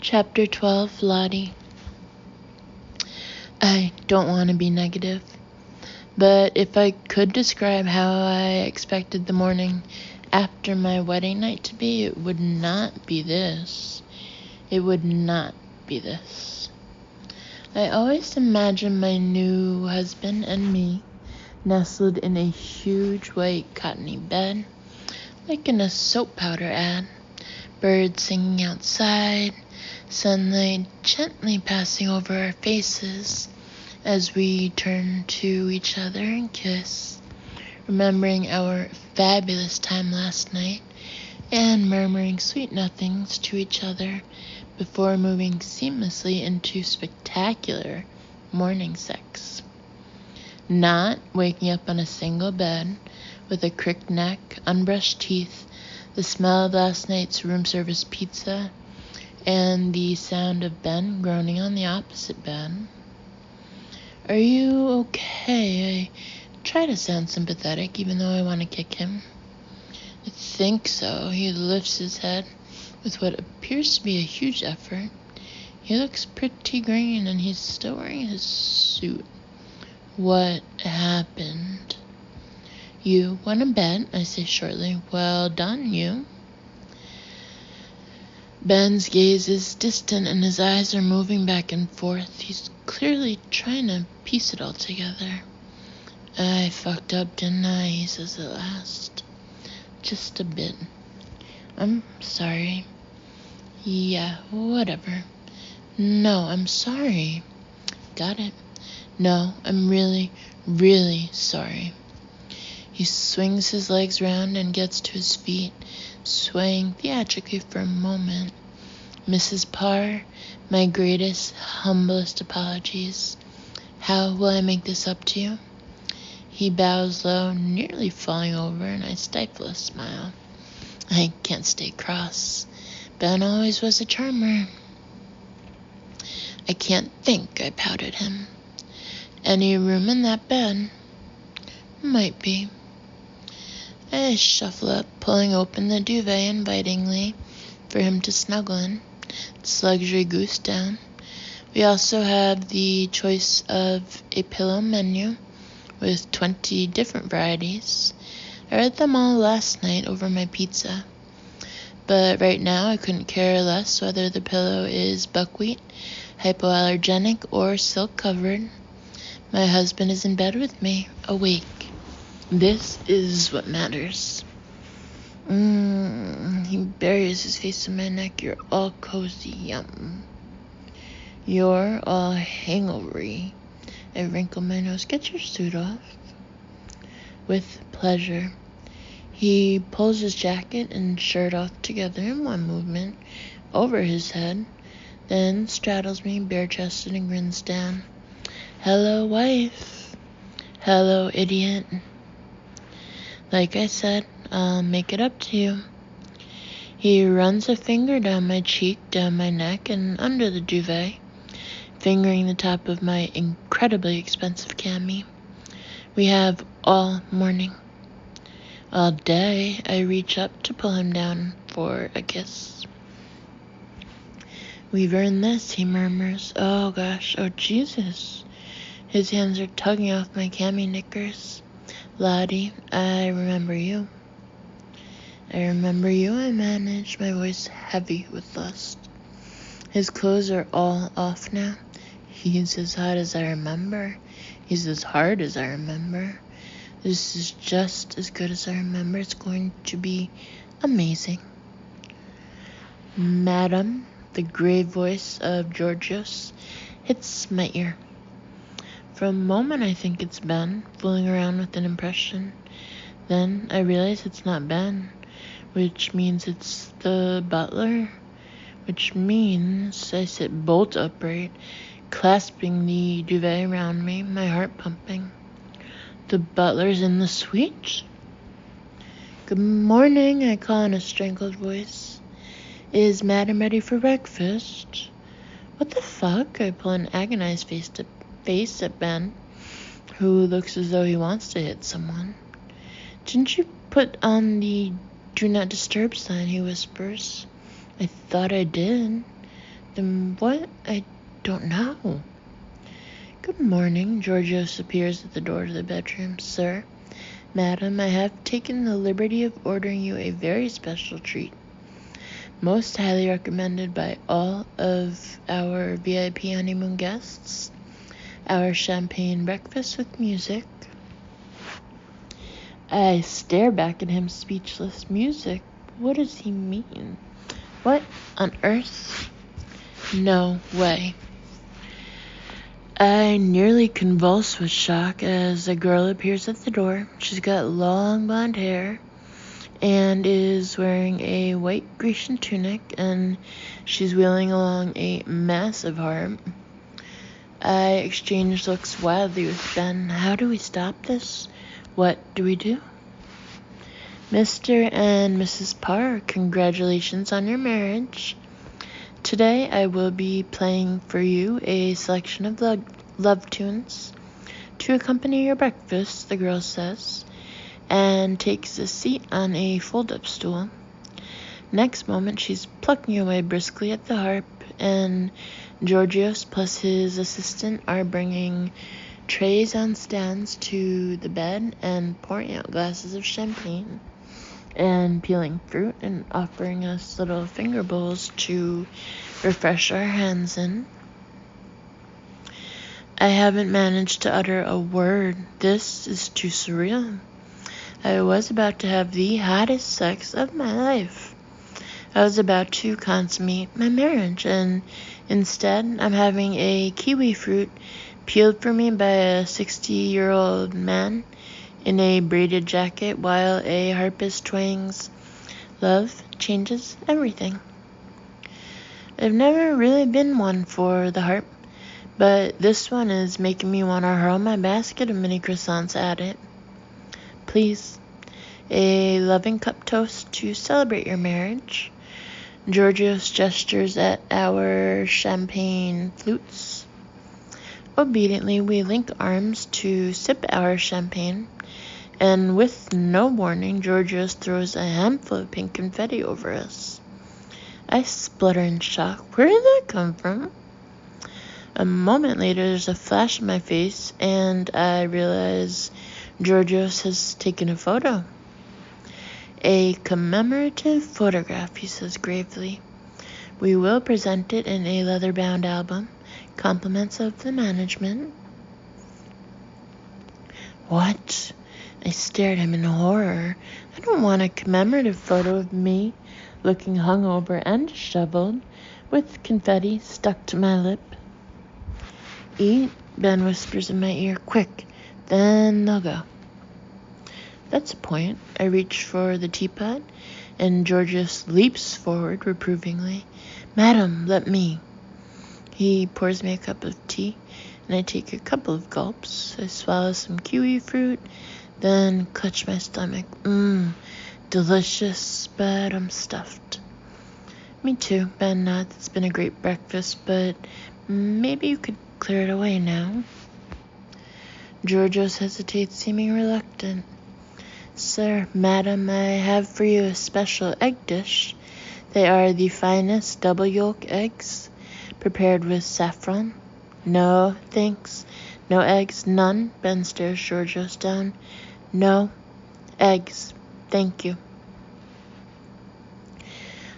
Chapter 12, Lottie. I don't want to be negative, but if I could describe how I expected the morning after my wedding night to be, it would not be this. It would not be this. I always imagined my new husband and me nestled in a huge white cottony bed, like in a soap powder ad, birds singing outside, sunlight gently passing over our faces as we turn to each other and kiss, remembering our fabulous time last night and murmuring sweet nothings to each other before moving seamlessly into spectacular morning sex. Not waking up on a single bed with a cricked neck, unbrushed teeth, the smell of last night's room service pizza, and the sound of Ben groaning on the opposite bed. Are you okay? I try to sound sympathetic, even though I want to kick him. I think so. He lifts his head with what appears to be a huge effort. He looks pretty green, and he's still wearing his suit. What happened? You went to bed, I say shortly. Well done, you. Ben's gaze is distant and his eyes are moving back and forth. He's clearly trying to piece it all together. I fucked up, didn't I? He says at last. Just a bit. I'm sorry. Yeah, whatever. No, I'm sorry. Got it. No, I'm really, really sorry. He swings his legs round and gets to his feet, swaying theatrically for a moment. Mrs. Parr, my greatest, humblest apologies. How will I make this up to you? He bows low, nearly falling over, and I stifle a smile. I can't stay cross. Ben always was a charmer. I can't think, I pouted him. Any room in that bed? Might be. I shuffle up, pulling open the duvet invitingly for him to snuggle in. It's luxury goose down. We also have the choice of a pillow menu with 20 different varieties. I read them all last night over my pizza. But right now I couldn't care less whether the pillow is buckwheat, hypoallergenic, or silk covered. My husband is in bed with me, awake. This is what matters. He buries his face in my neck. You're all cozy, yum. You're all hangovery. I wrinkle my nose. Get your suit off. With pleasure. He pulls his jacket and shirt off together in one movement over his head, then straddles me bare-chested and grins down. Hello, wife. Hello, idiot. Like I said, I'll make it up to you. He runs a finger down my cheek, down my neck, and under the duvet, fingering the top of my incredibly expensive cami. We have all morning. All day, I reach up to pull him down for a kiss. We've earned this, he murmurs. Oh gosh, oh Jesus. His hands are tugging off my cami knickers. Lottie, I remember you. I remember you, I manage, my voice heavy with lust. His clothes are all off now. He's as hot as I remember. He's as hard as I remember. This is just as good as I remember. It's going to be amazing. Madam, the grave voice of Georgios hits my ear. For a moment I think it's Ben, fooling around with an impression. Then I realize it's not Ben, which means it's the butler, which means I sit bolt upright, clasping the duvet around me, my heart pumping. The butler's in the suite? Good morning, I call in a strangled voice. Is madam ready for breakfast? What the fuck? I pull an agonized face at Ben, who looks as though he wants to hit someone. Didn't you put on the do not disturb sign, he whispers. I thought I did. Then what? I don't know. Good morning. Georgios appears at the door to the bedroom. Sir, madam, I have taken the liberty of ordering you a very special treat. Most highly recommended by all of our VIP honeymoon guests. Our champagne breakfast with music. I stare back at him, speechless. Music? What does he mean? What on earth? No way. I nearly convulse with shock as a girl appears at the door. She's got long blonde hair and is wearing a white Grecian tunic, and she's wheeling along a massive harp. I exchange looks wildly with Ben. How do we stop this? What do we do? Mr. and Mrs. Parr, congratulations on your marriage. Today I will be playing for you a selection of love tunes to accompany your breakfast, the girl says, and takes a seat on a fold-up stool. Next moment, she's plucking away briskly at the harp, and Georgios plus his assistant are bringing trays on stands to the bed and pouring out glasses of champagne and peeling fruit and offering us little finger bowls to refresh our hands in. I haven't managed to utter a word. This is too surreal. I was about to have the hottest sex of my life. I was about to consummate my marriage, and instead I'm having a kiwi fruit peeled for me by a 60-year-old man in a braided jacket while a harpist twangs "Love Changes Everything." I've never really been one for the harp, but this one is making me want to hurl my basket of mini croissants at it. Please, a loving cup toast to celebrate your marriage. Georgios gestures at our champagne flutes. Obediently, we link arms to sip our champagne, and with no warning, Georgios throws a handful of pink confetti over us. I splutter in shock. Where did that come from? A moment later, there's a flash in my face, and I realize Georgios has taken a photo. A commemorative photograph, he says gravely. We will present it in a leather-bound album. Compliments of the management. What? I stared at him in horror. I don't want a commemorative photo of me looking hungover and disheveled, with confetti stuck to my lip. Eat, Ben whispers in my ear. Quick, then they'll go. That's a point. I reach for the teapot, and Georgios leaps forward reprovingly. Madam, let me. He pours me a cup of tea, and I take a couple of gulps. I swallow some kiwi fruit, then clutch my stomach. Delicious, but I'm stuffed. Me too, Ben nods. It's been a great breakfast, but maybe you could clear it away now. Georgios hesitates, seeming reluctant. Sir, madam, I have for you a special egg dish. They are the finest double yolk eggs, prepared with saffron. No, thanks. No eggs, none. Ben stares Georgios down. No eggs, thank you.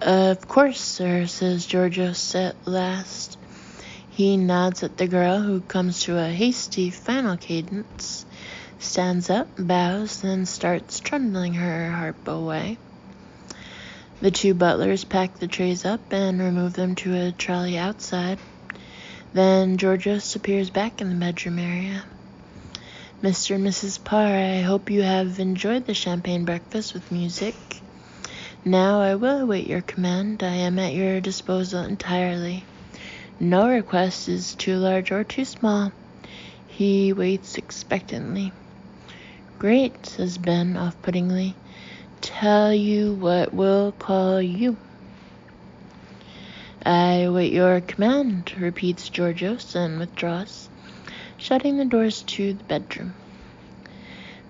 Of course, sir, says Georgios at last. He nods at the girl, who comes to a hasty final cadence, stands up, bows, then starts trundling her harp away. The two butlers pack the trays up and remove them to a trolley outside. Then Georgios appears back in the bedroom area. Mr. and Mrs. Parr, I hope you have enjoyed the champagne breakfast with music. Now I will await your command. I am at your disposal entirely. No request is too large or too small. He waits expectantly. Great, says Ben off-puttingly. Tell you what we'll call you. I await your command, repeats Georgios and withdraws, shutting the doors to the bedroom.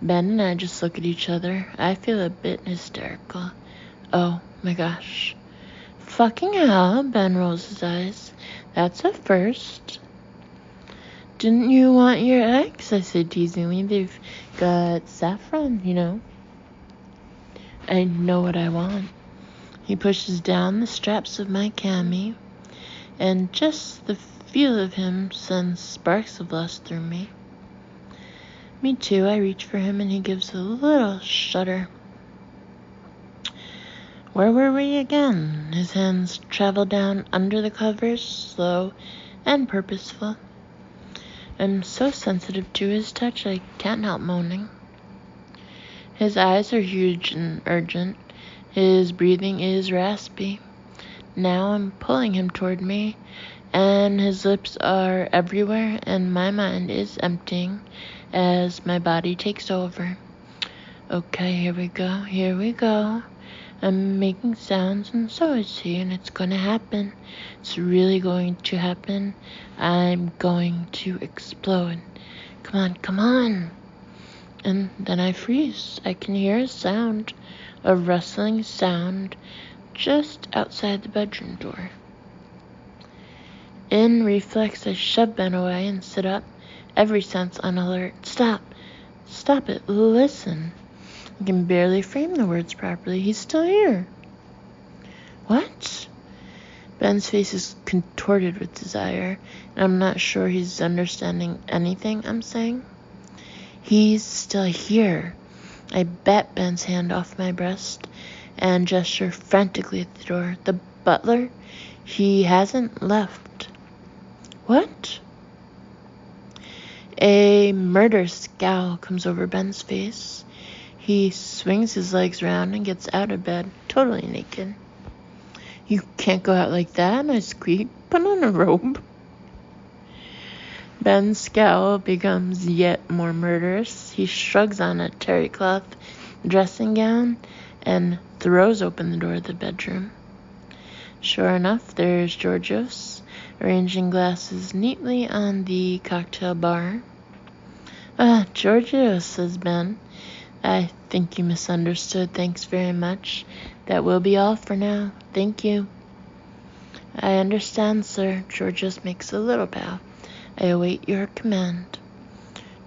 Ben and I just look at each other. I feel a bit hysterical. Oh my gosh. fucking hell? Ben rolls his eyes. That's a first. Didn't you want your eggs? I said teasingly. They've got saffron, you know. I know what I want. He pushes down the straps of my cami, and just the feel of him sends sparks of lust through me. Me too. I reach for him, and he gives a little shudder. Where were we again? His hands travel down under the covers, slow and purposeful. I'm so sensitive to his touch, I can't help moaning. His eyes are huge and urgent. His breathing is raspy. Now I'm pulling him toward me, and his lips are everywhere, and my mind is emptying as my body takes over. Okay, here we go. I'm making sounds, and so is he, and it's gonna happen. It's really going to happen. I'm going to explode. Come on. And then I freeze. I can hear a rustling sound, just outside the bedroom door. In reflex, I shove Ben away and sit up, every sense on alert. Stop it, listen. I can barely frame the words properly. He's still here. What? Ben's face is contorted with desire, and I'm not sure he's understanding anything I'm saying. He's still here. I bat Ben's hand off my breast and gesture frantically at the door. The butler? He hasn't left. What? A murder scowl comes over Ben's face. He swings his legs around and gets out of bed, totally naked. You can't go out like that, I squeak. Put on a robe. Ben's scowl becomes yet more murderous. He shrugs on a terry cloth dressing gown and throws open the door of the bedroom. Sure enough, there's Georgios, arranging glasses neatly on the cocktail bar. Georgios, says Ben. I think you misunderstood. Thanks very much. That will be all for now. Thank you. I understand, sir. Georgios makes a little bow. I await your command.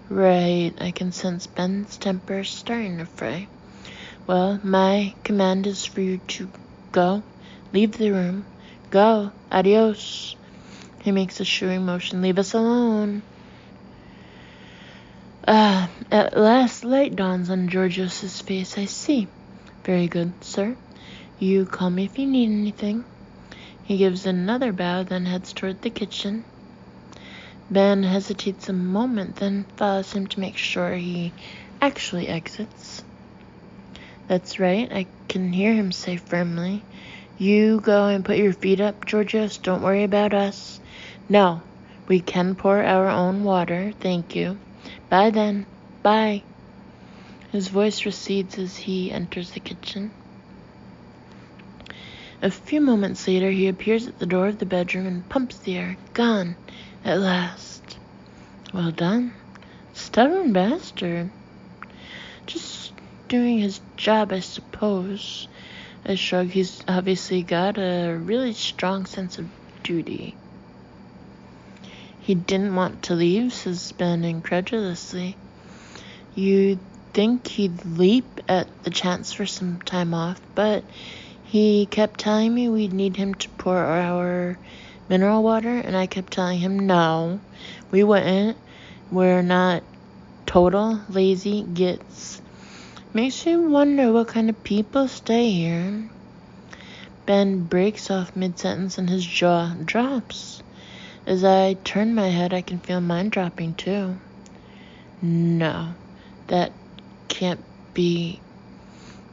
Right. I can sense Ben's temper starting to fray. Well, my command is for you to go. Leave the room. Go. Adios. He makes a shooing motion. Leave us alone. At last light dawns on Georgios' face. I see. Very good, sir. You call me if you need anything. He gives another bow, then heads toward the kitchen. Ben hesitates a moment, then follows him to make sure he actually exits. That's right, I can hear him say firmly. You go and put your feet up, Georgios. Don't worry about us. No, we can pour our own water, thank you. Bye then. Bye. His voice recedes as he enters the kitchen. A few moments later, he appears at the door of the bedroom and pumps the air. Gone. At last. Well done. Stubborn bastard. Just doing his job, I suppose. I shrug. He's obviously got a really strong sense of duty. He didn't want to leave, says Ben incredulously. You'd think he'd leap at the chance for some time off, but he kept telling me we'd need him to pour our mineral water, and I kept telling him no, we wouldn't. We're not total lazy gits. Makes you wonder what kind of people stay here. Ben breaks off mid-sentence and his jaw drops. As I turn my head, I can feel mine dropping too. No, that can't be.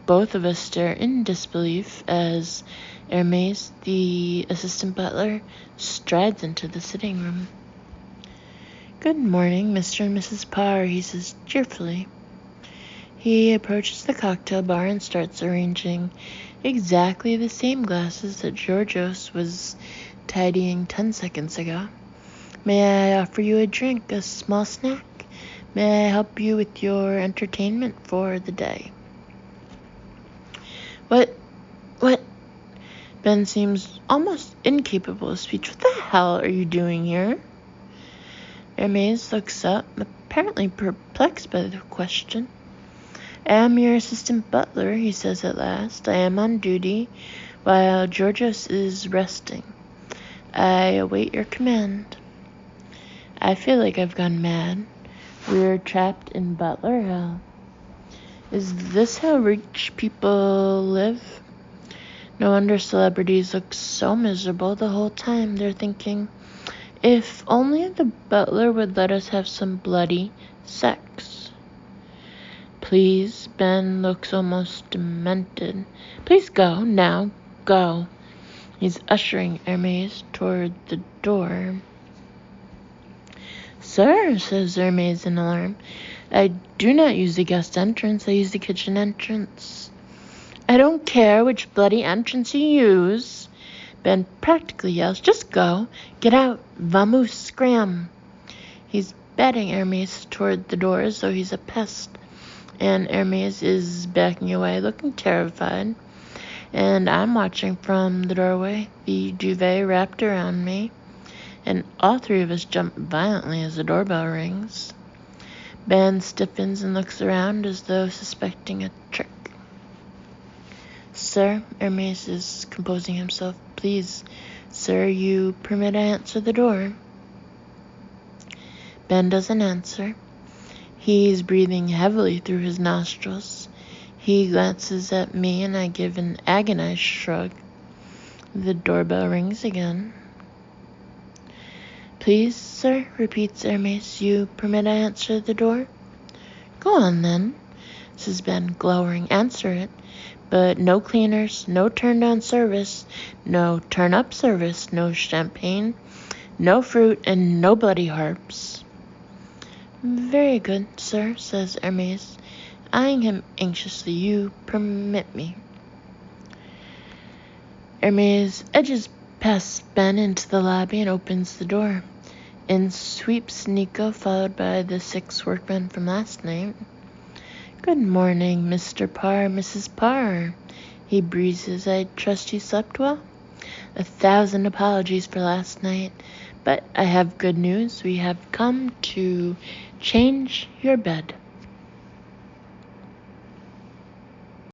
Both of us stare in disbelief as Hermes, the assistant butler, strides into the sitting room. Good morning, Mr. and Mrs. Parr, he says cheerfully. He approaches the cocktail bar and starts arranging exactly the same glasses that Georgios was tidying 10 seconds ago. May I offer you a drink, a small snack? May I help you with your entertainment for the day? What? Ben seems almost incapable of speech. What the hell are you doing here? Hermes looks up, apparently perplexed by the question. I am your assistant butler, he says at last. I am on duty while Georgios is resting. I await your command. I feel like I've gone mad. We're trapped in butler hell. Is this how rich people live? No wonder celebrities look so miserable the whole time. They're thinking, if only the butler would let us have some bloody sex. Please, Ben looks almost demented. Please go, now, go. He's ushering Hermes toward the door. Sir, says Hermes in alarm, I do not use the guest entrance, I use the kitchen entrance. I don't care which bloody entrance you use. Ben practically yells, just go, get out, vamos, scram. He's batting Hermes toward the door as though he's a pest, and Hermes is backing away, looking terrified. And I'm watching from the doorway, the duvet wrapped around me, and all three of us jump violently as the doorbell rings. Ben stiffens and looks around as though suspecting a trick. Sir, Hermes is composing himself. Please, sir, you permit I answer the door? Ben doesn't answer. He's breathing heavily through his nostrils. He glances at me and I give an agonized shrug. The doorbell rings again. Please, sir, repeats Hermes, you permit I answer the door? Go on then, says Ben, glowering. Answer it. But no cleaners, no turn-down service, no turn-up service, no champagne, no fruit, and no bloody harps. Very good, sir, says Hermes, eyeing him anxiously. You permit me. Hermes edges past Ben into the lobby and opens the door. In sweeps Nico, followed by the 6 workmen from last night. Good morning, Mr. Parr, Mrs. Parr, he breezes. I trust you slept well? 1,000 apologies for last night, but I have good news. We have come to change your bed.